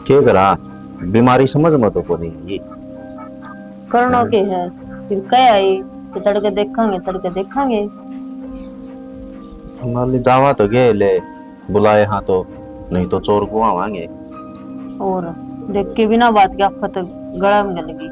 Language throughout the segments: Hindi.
के करा बीमारी समझ मत को नहीं ये करना के है फिर कह आई तो तड़के देखेंगे। मान ली जावा तो गए ले बुलाए हाँ तो नहीं तो चोर को आवांगे। और देख के बिना बात के आफत गला में गलगी।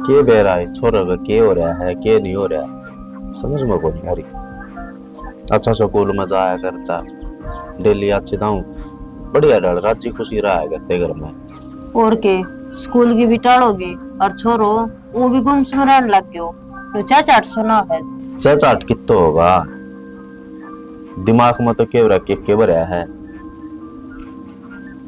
के बह रहा है छोरा का के हो रहा है के नहीं हो रहा समझ में को नहीं आ रही। अच्छा स्कूल में जाया करता डेली अच्छी दाऊ बढ़िया डर राजी खुशी रहा करते घर में। और के स्कूल की भी टाड़ोगे और छोरो वो भी गुमसुम रहने लग गयो तो चाचा सुना है। चाचाट कितो होगा दिमाग में तो केवरा के भरा है।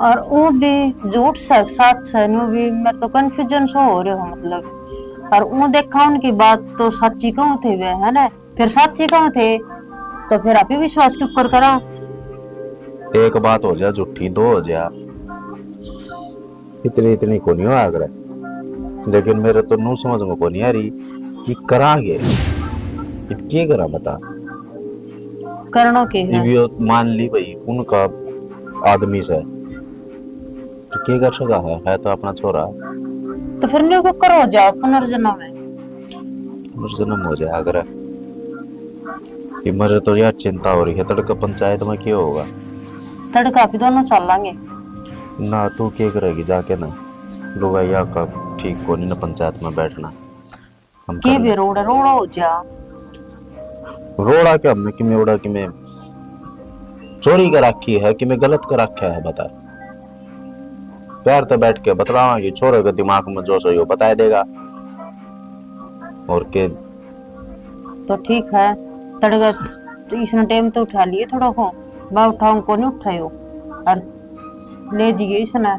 और वो भी झूठ सच साथ से नो भी मेरे तो कंफ्यूजन सो हो रहे हो मतलब। और वो देखा उनकी बात तो सच्ची कहूँ थे वे है ना फिर सच्ची कहूँ थे तो फिर आप ही विश्वास क्यों कर करा। एक बात हो जा झूठी दो हो जा इतनी इतनी को नहीं हो आगरा। लेकिन मेरे तो नू समझ में को नहीं आ रही कि करांगे क्या करा बता। करनो के है मान ली भाई उनका आदमी से तो क्या कर सका है तो अपना छोरा तो फिर न्यू को करो जाओ पुनर्जन्म में जन्म हो जाए अगर मेरे तो यार चिंता हो रही है तड़का पंचायत में क्या होगा। तड़का भी दोनों चल लेंगे ना तू क्या करेगी जाके ना लुगाइया का ठीक को नहीं ना पंचायत में बैठना हम के भी रोड़ा रोड़ा हो जा रोड़ा क्या हमने कि मैं उड़ा कि मैं चोरी कर रखी है कि मैं गलत कर रखा है बता। प्यार तो बैठ के बतलावांगे छोरे के दिमाग में जो सही हो बता देगा और के तो ठीक है तड़का तो इसने टाइम तो उठा लिए थोड़ा हो बा उठाऊं को नहीं उठायो और ले जिए इसने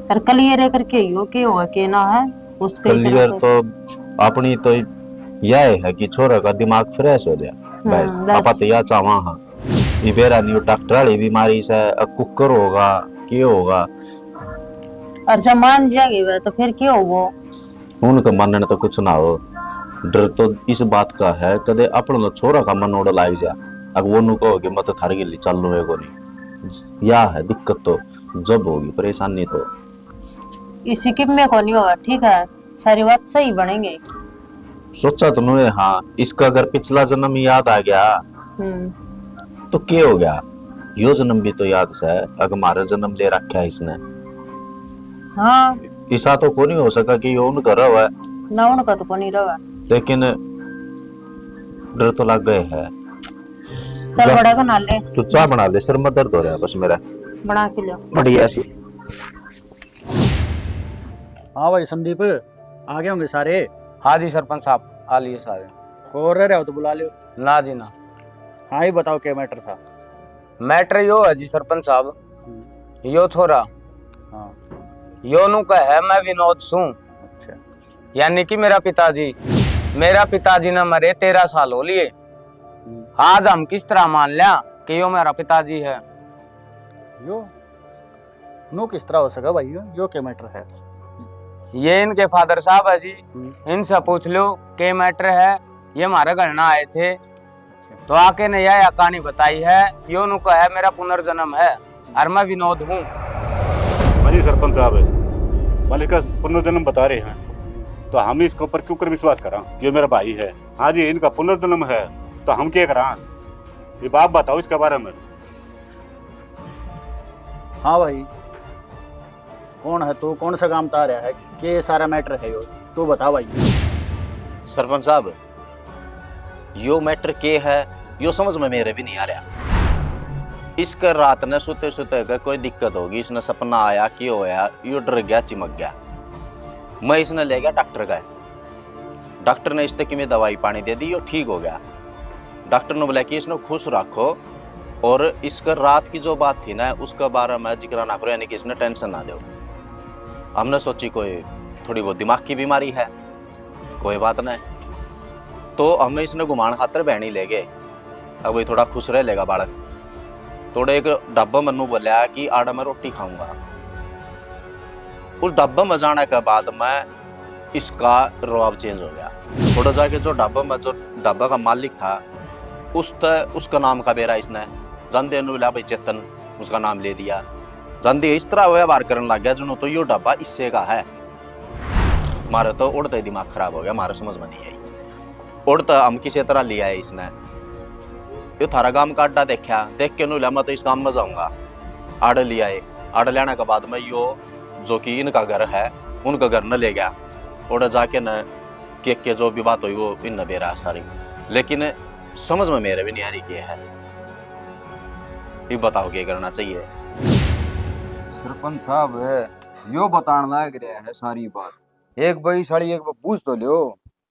और क्लियर करके ही हो के होगा के ना है उसके क्लियर तो अपनी तो यह है कि छोरा का दिमाग फ्रेश हो जाए बस आपा तो या चाहवा हाँ ये बेरा नहीं डॉक्टर वाली बीमारी से कुकर होगा क्या होगा और जब मान जाएगी तो फिर क्या होगा उनका मानने तो कुछ ना हो। डर तो इस बात का है कदे अपना छोरा का मन उड़ लाई जा अब वो नु कहोगे मत थारे के लिए चल लो है को नहीं या है दिक्कत तो जब होगी परेशानी तो इसी की में को नहीं होगा ठीक है सारी बात सही बनेंगे। सोचा तुमने हाँ इसका अगर पिछला जन्म याद आ गया तो क्या हो गया यो जन्म भी तो याद से अगर हमारा जन्म ले रखा है इसने हाँ ऐसा तो को नहीं हो सका कि यो उनका रहा है ना उनका तो को नहीं रहा लेकिन डर तो लग गए है। चल बड़ा को नाले तू चाय बना ले सर में दर्द हो रहा है बस मेरा बना के लो बढ़िया सी। हाँ भाई संदीप आ गए होंगे सारे। हाँ जी सरपंच साहब आ लिए सारे। को रह रहे हो तो बुला लियो। ना जी ना। हाँ ही बताओ क्या मैटर था। मैटर यो है जी सरपंच साहब यो छोरा हाँ यो नु का है मैं विनोद सू अच्छा यानी कि मेरा पिताजी ने मरे 13 साल हो लिए। आज हम किस तरह मान लिया कि यो मेरा पिताजी है। यो नो किस तरह हो सका भाई यो क्या मैटर है। ये इनके फादर साहब है जी इनसे पूछ लो के मैटर है। ये हमारे घर ना आए थे तो आके ने यह कहानी बताई है यो नु का है मेरा पुनर्जन्म है और मैं विनोद हूँ। हाँ जी सरपंच साहब मालिक का पुनर्जन्म बता रहे हैं तो हम इसके ऊपर क्यों कर विश्वास करा कि ये मेरा भाई है। हाँ जी इनका पुनर्जन्म है तो हम क्या करा ये बात बताओ इसके बारे में। हाँ भाई कौन है तू कौन सा काम ता रहा है के सारा मैटर है यो तू बता भाई। सरपंच साहब यो मैटर के है यो समझ में मेरे भी नहीं आ रहा। इसका रात ने सुते सुते का कोई दिक्कत होगी इसने सपना आया कि होया यो डर गया चिमक गया। मैं इसने ले गया डॉक्टर का डॉक्टर ने इसते कि में दवाई पानी दे दी यो ठीक हो गया। डॉक्टर ने बोला कि इसने खुश रखो और इसका रात की जो बात थी ना उसका बारे में जिक्र ना करो यानी कि इसने टेंशन ना दो। हमने सोची कोई थोड़ी बहुत दिमाग की बीमारी है कोई बात नहीं तो हमें इसने घुमान खातर बहनी ले गए। अब वही थोड़ा खुश रह लेगा बालक। थोड़े एक डब्बा मनु बोला कि आड़ा मैं रोटी खाऊंगा। उस डब्बा में जाने के बाद में इसका रवाब चेंज हो गया। थोड़ा जाके जो डब्बा का मालिक था उसका नाम का बेरा इसने जानते बोला भाई चेतन उसका नाम ले दिया। जानती इस तरह व्यवहार करने लग गया जुनू तो यो डब्बा इससे का है। मारे तो उड़ते ही दिमाग खराब हो गया, मारे समझ में नहीं आई। उड़ता हम किसी तरह लिया है इसने, यो थारा गांव का अड्डा देखा, देख के नु मैं तो इस गांव में जाऊंगा। आड़ लिया है, आड़ लेने के बाद में यो जो कि इनका घर है उनका घर न ले गया, उड़ जाके न केक के जो भी बात हुई वो इन न बेरा सारी, लेकिन समझ में मेरे भी नहीं आ रही क्या है। ये बताओ क्या करना चाहिए। सरपंच साहब है यो बताने लायक रहा है सारी बात। एक भाई साड़ी एक पूछ तो लियो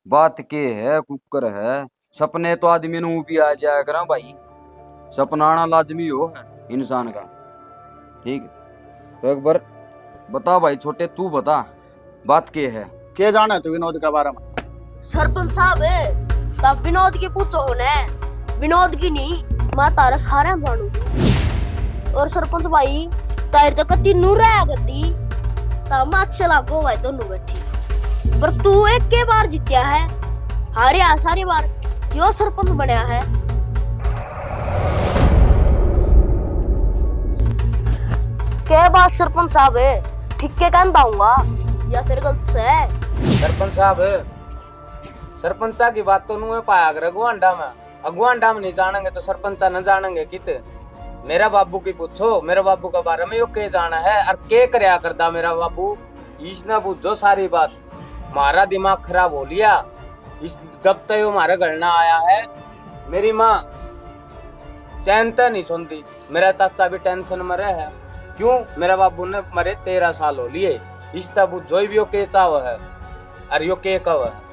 बात के है कुकर है। सपने तो आदमी नु भी आ जाया करा भाई, सपना आना लाजमी हो है इंसान का। ठीक है तो एक बार बता भाई छोटे, तू बता बात के है। के जाना है तू विनोद के बारे में? सरपंच साहब तब विनोद की पूछो होने, विनोद की नहीं मैं तारा सारे जानू। और सरपंच भाई तार तो कति नूर आया करती तब मैं अच्छे लागो भाई दोनों बैठी, पर तू एक के बार जीत्या है, हारे आ सारी बार यो सरपंच बनया है। क्या बात सरपंच साहब ठीक के कहता हूँगा या फिर गलत से है? सरपंच साहब सरपंचा की बात तो नुए पाया अगर अगुआंडा में नहीं जानेंगे तो सरपंचा न जानेंगे कित। मेरा बाबू की पूछो, मेरे बाबू के बारे में यो के जाना है और के करया करता मेरा बाबू, इसने पूछो सारी बात। मारा दिमाग खराब हो लिया इस जब तक वो हमारे घर ना आया है। मेरी माँ चैन तक नहीं सुनती, मेरा चाचा भी टेंशन में रहे है। क्यों? मेरा बाबू ने मरे 13 साल हो लिए, इस तब जो भी यो के चाव है और यो के कव है।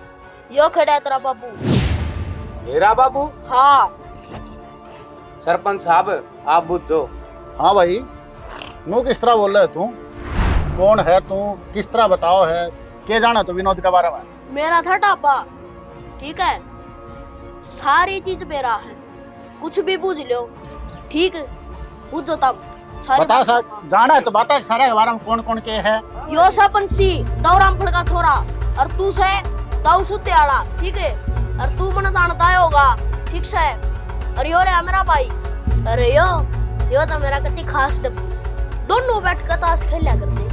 यो खड़ा है तेरा बाबू। मेरा बाबू? हाँ सरपंच साहब आप बुझो। हाँ भाई, नू किस तरह बोल रहे है तू? कौन है तू? किस तरह बताओ है? के जाना तू विनोद के बारे में? मेरा था टापा, ठीक है, सारी चीज मेरा है, कुछ भी पूछ लो, ठीक पूछो तब बता सर, जाना है तो बता सारे के बारे में कौन कौन के है। यो सरपंची दौराम फड़ का छोरा और तू से दाऊ सुते आला, ठीक है, और तू मन जानता होगा ठीक से। और यो रे मेरा भाई, अरे यो तो मेरा कति खास डब्बू, दोनों बैठ कर ताश खेला करते,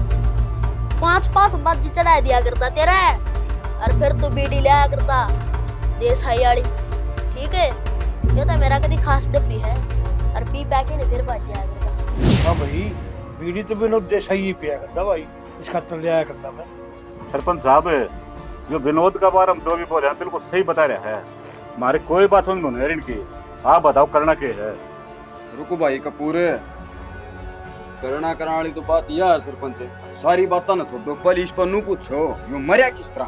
5-5 बाजी चढ़ा दिया करता तेरे, और फिर तू बीड़ी लिया करता देश हरियाली, ठीक है। यो तो मेरा कति खास डब्बी है और पी पैके ने फिर बच जाया करता। हाँ भाई, बीड़ी तो विनोद जैसा ही पिया करता भाई, इसका तो ले आया करता मैं। सरपंच साहब जो विनोद का बारे में जो भी बोल रहे हैं बिल्कुल सही बता रहा है। हमारे कोई बात समझ में नहीं आ रही इनकी, आप बताओ करना क्या है। रुको भाई कपूर, करना कराने वाली तो बात यह है सरपंच, सारी बातें ना छोड़ो, पहले इस पर नू पूछो यो मरिया किस तरह।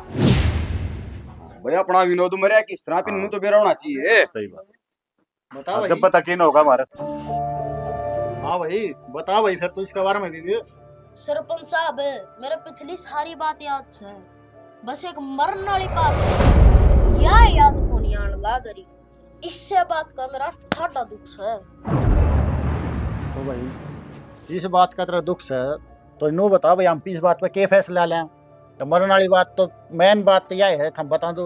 भाई अपना विनोद मरिया किस तरह, फिर नू तो बेरा होना चाहिए। सही बात बता भाई। जब पता की होगा हमारा। हाँ भाई बता भाई, फिर तू इसके बारे में भी। सरपंच साहब मेरे पिछली सारी बात याद है, बस एक मरने वाली बात या याद को नहीं आने लगी, इससे बात का मेरा ठाडा दुख है। तो भाई इस बात का तेरा दुख है तो नू बता भाई, हम इस बात पे क्या फैसला लें? तो मरने वाली बात तो मेन बात तो यह है, हम बता दो।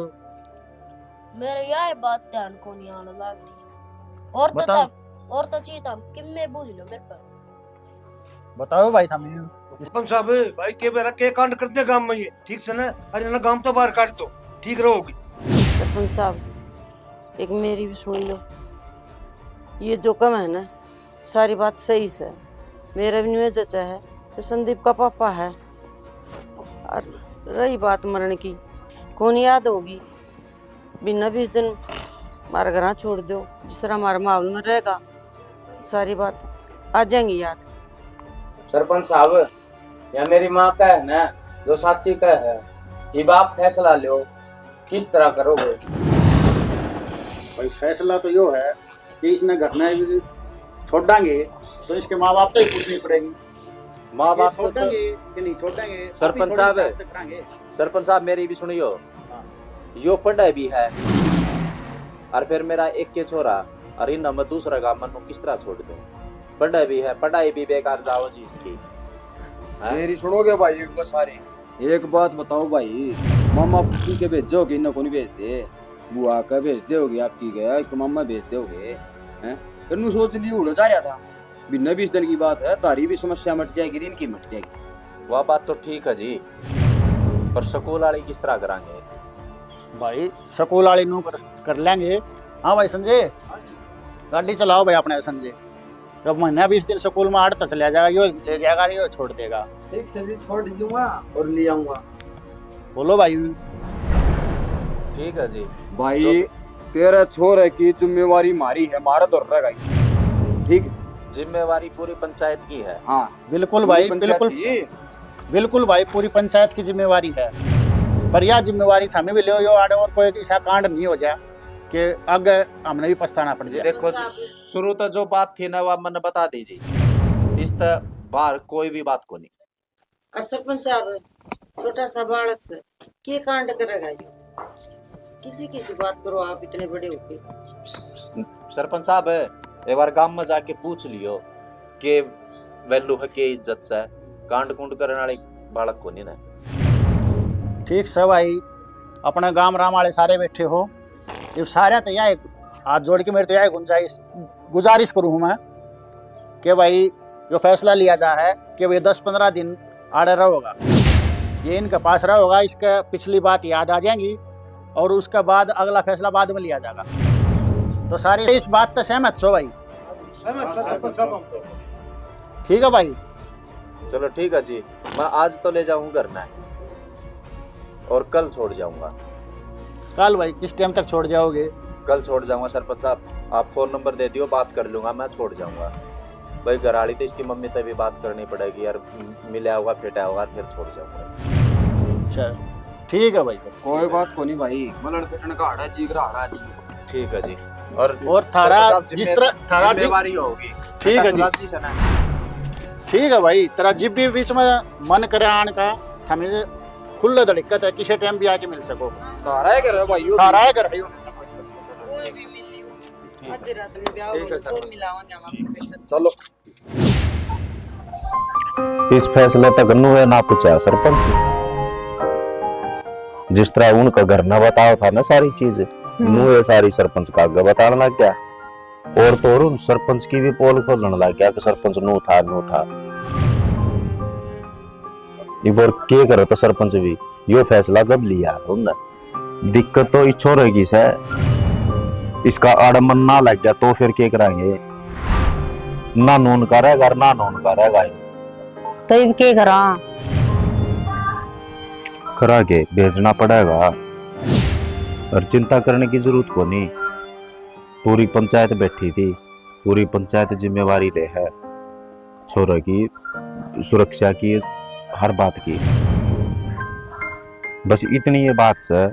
मेरे यह बात ध्यान को नहीं आने लगी, और तो बताओ। और तो चीज हम किम्मे बूझ लो मेरे पर। बताओ भाई हम। सरपंच साहब भाई के बेरा के कांड करते गांव में ये ठीक से ना, अरे ना गांव तो बाहर काट दो, ठीक रहोगी। सरपंच साहब एक मेरी भी सुन लो, ये जो कम है ना सारी बात सही से, मेरा भी नहीं जचा है, तो संदीप का पापा है। और रही बात मरण की, कौन याद होगी? बिना 20 दिन हमारा घर छोड़ दो, जिस तरह हमारा माहौल में रहेगा सारी बात आ जाएंगी याद। सरपंच साहब या मेरी माँ का है ना जो साची का है, ये बाप फैसला लो किस तरह करोगे। भाई फैसला तो यो है कि इसने घटना छोड़ देंगे तो इसके माँ बाप तो ही पूछनी पड़ेगी, माँ बाप को तो छोड़ेंगे कि नहीं छोड़ेंगे। सरपंच साहब सरपंच साहब मेरी भी सुनियो, यो पढ़ा भी है और फिर मेरा एक के छोरा और इन मैं दूसरा गाँव मन किस तरह छोड़ दूं? पढ़ा भी है, पढ़ाई भी बेकार जाओ जी इसकी। मेरी सुनोगे भाई एक बार सारी, एक बात बताओ भाई, मामा पुप्पी के भेजो कि इन्हें को नहीं भेजते, बुआ का भेजते होगे आपकी गया, एक मामा भेजते होगे हैं? फिर नू सोच ली उड़ जा रहा था बिना 20 दिन की बात है, तारी भी समस्या मिट जाएगी, इनकी मिट जाएगी। वह बात तो ठीक है जी, पर स्कूल वाली किस तरह कराएंगे? भाई स्कूल वाली नू कर लेंगे। हाँ भाई संजय, गाड़ी चलाओ भाई अपने संजय। जब महीना 20 दिन स्कूल में आड़ तो चला जाएगा, यो ले जाएगा, यो छोड़ देगा। ठीक से जी, छोड़ दूंगा और ले आऊंगा। बोलो भाई। ठीक है जी। भाई तेरा छोर है कि जिम्मेवारी मारी है, मारा तो रहेगा ही। ठीक है? जिम्मेवारी पूरी पंचायत की है। हाँ बिल्कुल भाई, पंचायत बिल्कुल की। बिल्कुल भाई, पूरी पंचायत की जिम्मेवारी है। पर यह जिम्मेवारी थामे भी लियो, यो आड़े और कोई ऐसा कांड नहीं हो जाए कि आगे हमने भी पछताना पड़ जाए। देखो शुरू तो जो बात थी ना, वो आप मैंने बता दीजिए। इस तरह बाहर कोई भी बात को नहीं। और सरपंच साहब, छोटा सा बालक से के कांड करेगा ये? किसी किसी बात करो, आप इतने बड़े होके। सरपंच साहब एक बार गांव में जाके पूछ लियो के वैल्यू है, के इज्जत से कांड कुंड करने वाले बालक को नहीं ना। ठीक से भाई, अपने गांव राम वाले सारे बैठे हो, ये सारे तो यह हाथ जोड़ के मेरे तो यह गुजारिश करूँ मैं कि भाई जो फैसला लिया जा है कि भाई 10-15 दिन आड़े रहोगा, ये इनके पास रहोगा, इसका पिछली बात याद आ जाएंगी और उसके बाद अगला फैसला बाद में लिया जाएगा। तो सारे इस बात तो सहमत हो भाई? सरपंच साहब हम तो ठीक है भाई। चलो ठीक है जी, मैं आज तो ले जाऊंगा घर में और कल छोड़ जाऊंगा। कल भाई किस टाइम तक छोड़ जाओगे? कल छोड़ जाऊंगा सरपंच साहब, आप फोन नंबर दे दियो, बात कर लूंगा, मैं छोड़ जाऊंगा। भाई घराड़ी तो इसकी मम्मी से भी बात करनी पड़ेगी यार, मिला होगा फेटा होगा, फिर छोड़ जाऊंगा। अच्छा ठीक है भाई। कोई बात को नहीं भाई, मलड़ पेटने का हाड़ा जी रहा जी। ठीक है जी। और थारा सरपंच साहब, जिस तरह थारा जिम्मेवारी होगी। ठीक है जी, ठीक है भाई। तेरा जिब भी बीच में मन करे आने का, हमें खुले दिक्कत है, किसी टाइम भी आके मिल सको। तारा है कर भाई, थारा है कर भाई। कोई भी मिल लियो, आधी रात में ब्याह हो तो मिलावांगे हम। चलो। इस फैसले तक नुए ना पूछा सरपंच, जिस तरह उनका घर ना बताओ था ना सारी चीज, नुए सारी सरपंच का आगे बताने लग गया। और तो और उन सरपंच की भी पोल खोलने लग गया कि सरपंच नू था। एक बार के करो तो सरपंच भी यो फैसला जब लिया उन्होंने, दिक्कत तो इस छोरे की से, इसका आड़मन ना लग गया तो फिर क्या कराएंगे? ना नून का रहेगा ना नून का रहेगा, तो अब क्या करा? करा के भेजना पड़ेगा। और चिंता करने की जरूरत को नहीं, पूरी पंचायत बैठी थी, पूरी पंचायत जिम्मेवारी ले है छोरे की सुरक्षा की, हर बात की। बस इतनी ये बात से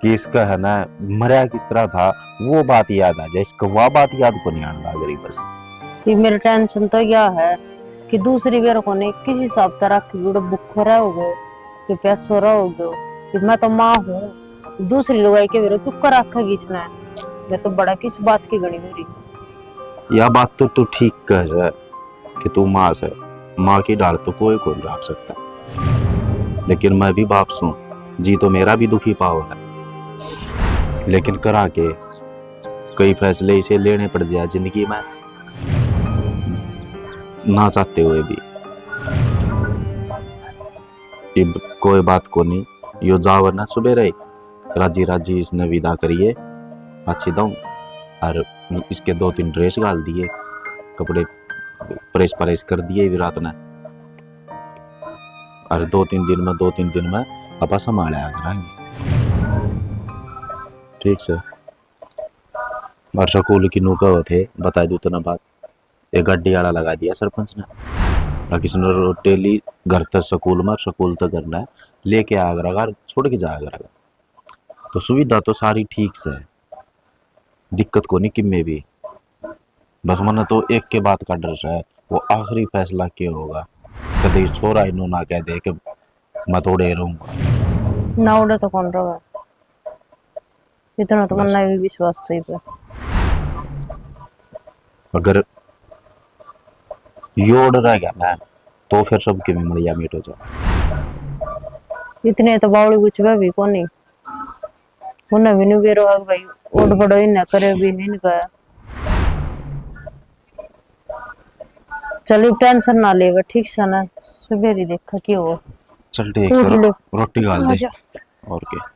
कि इसका है ना मरा किस तरह था वो बात याद आ जाए, इसका वह बात याद को नहीं आना गरीब से। ये मेरा टेंशन तो क्या है कि दूसरी बेर को नहीं किसी सब तरह की भूखो रहोगे कि पैसो रहोगे कि मैं तो माँ हूँ, दूसरी लुगाई के बेरो क्यों रखेगी इसने? मैं तो बड़ा किस बात की गणी मेरी। यह बात तो तू ठीक कह रहा है कि तू माँ से, माँ की डाल तो कोई रख सकता, लेकिन मैं भी बाप सू, जी तो मेरा भी दुखी पाव है। लेकिन करा के कई फैसले इसे लेने पड़ जाए जिंदगी में, ना चाहते हुए भी। कोई बात को नहीं, यो जाओ ना सुबह रहे राजी राजी इसने विदा करिए अच्छी दऊ, और इसके 2-3 ड्रेस डाल दिए, कपड़े प्रेस कर दिए विराट ने, और 2-3 दिन में अपा संभाला करेंगे। ठीक से और स्कूल की नौका थे बता दू तना बात, एक गड्डी वाला लगा दिया सरपंच ने, और किसी ने डेली घर तक स्कूल में, स्कूल तक करना है लेके आ घर छोड़ के जा कर, तो सुविधा तो सारी ठीक से है, दिक्कत को नहीं किम्मे भी। बस मन तो एक के बात का डर है, वो आखिरी फैसला क्या होगा, कभी छोरा इन्हों ना कह दे कि मैं थोड़े रहूंगा ना उड़े तो कौन रहा, इतना तो मन भी विश्वास सही पे। अगर योड़ रह गया ना तो फिर सबके में मरिया मीट हो जाए। इतने तो बावड़ी कुछ भी को नहीं, उन्हें भी नहीं बेरो है भाई, ओड बड़ो ही ना करे भी नहीं गया। चलिए टेंशन ना लेगा ठीक से ना सवेरे देखा क्यों हो चल ठीक पूछ है लो रोटी गाल दे आजा। और क्या